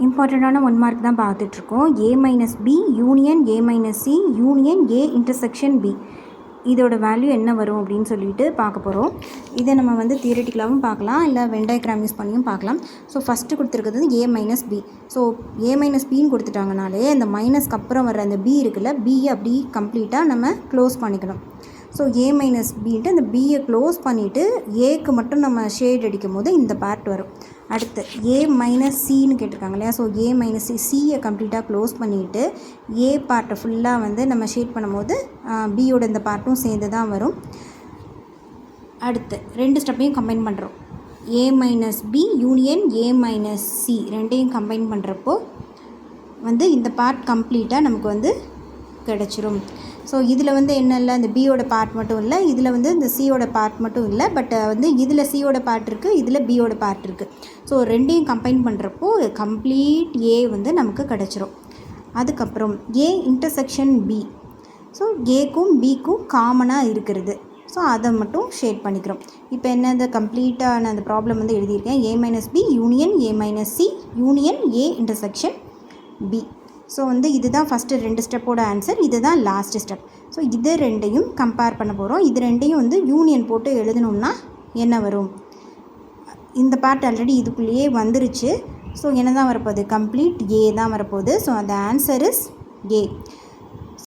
இம்பார்ட்டண்ட்டான 1 மார்க் தான் பார்த்துட்ருக்கோம். A minus B union A minus C union A intersection B. இதோட வேல்யூ என்ன வரும் அப்படின்னு சொல்லிட்டு பார்க்க போகிறோம். இதை நம்ம வந்து தியரட்டிக்கலாகவும் பார்க்கலாம், இல்லை வென் டயக்ராம் யூஸ் பண்ணியும் பார்க்கலாம். ஸோ ஃபஸ்ட்டு கொடுத்துருக்கிறது A minus B. So A minus பின்னு கொடுத்துட்டாங்கனாலே அந்த மைனஸ்க்கு அப்புறம் வர அந்த B இருக்குல்ல, பியை அப்படி கம்ப்ளீட்டாக நம்ம க்ளோஸ் பண்ணிக்கணும். ஸோ A மைனஸ் பின்ட்டு அந்த பியை க்ளோஸ் பண்ணிவிட்டு ஏக்கு மட்டும் நம்ம ஷேட் அடிக்கும் போது இந்த பார்ட் வரும். அடுத்து A மைனஸ் சின்னு கேட்டிருக்காங்க இல்லையா, ஸோ A மைனஸ் சியை கம்ப்ளீட்டாக க்ளோஸ் பண்ணிவிட்டு ஏ பார்ட்டை ஃபுல்லாக வந்து நம்ம ஷேட் பண்ணும்போது பியோட இந்த பார்ட்டும் சேர்ந்து தான் வரும். அடுத்து 2 ஸ்டெப்பையும் கம்பைன் பண்ணுறோம். A minus B union A minus C ரெண்டையும் கம்பைன் பண்ணுறப்போ வந்து இந்த பார்ட் கம்ப்ளீட்டாக நமக்கு வந்து கிடச்சிரும். ஸோ இதில் வந்து என்ன இல்லை, இந்த பியோட பார்ட் மட்டும் இல்லை, இதில் வந்து இந்த சியோட பார்ட் மட்டும் இல்லை, பட் வந்து இதில் சியோட பார்ட் இருக்குது, இதில் பியோட பார்ட் இருக்குது. ஸோ ரெண்டையும் கம்பைன் பண்ணுறப்போ கம்ப்ளீட் ஏ வந்து நமக்கு கிடச்சிரும். அதுக்கப்புறம் ஏ இன்டர்செக்ஷன் பி. ஸோ ஏக்கும் பிக்கும் காமனாக இருக்கிறது, ஸோ அதை மட்டும் ஷேட் பண்ணிக்கிறோம். இப்போ என்ன, இந்த கம்ப்ளீட்டான அந்த ப்ராப்ளம் வந்து எழுதியிருக்கேன். A minus B union A minus C union A intersection B. So வந்து இதுதான் ஃபஸ்ட்டு 2 ஸ்டெப்போட ஆன்சர், இதுதான் லாஸ்ட்டு ஸ்டெப். ஸோ இது ரெண்டையும் கம்பேர் பண்ண போகிறோம். இது ரெண்டையும் வந்து யூனியன் போட்டு எழுதணும்னா என்ன வரும், இந்த பார்ட் ஆல்ரெடி இதுக்குள்ளேயே வந்துருச்சு. ஸோ என்ன தான் வரப்போகுது, கம்ப்ளீட் ஏ தான் வரப்போகுது. ஸோ அந்த ஆன்சர் இஸ் ஏ.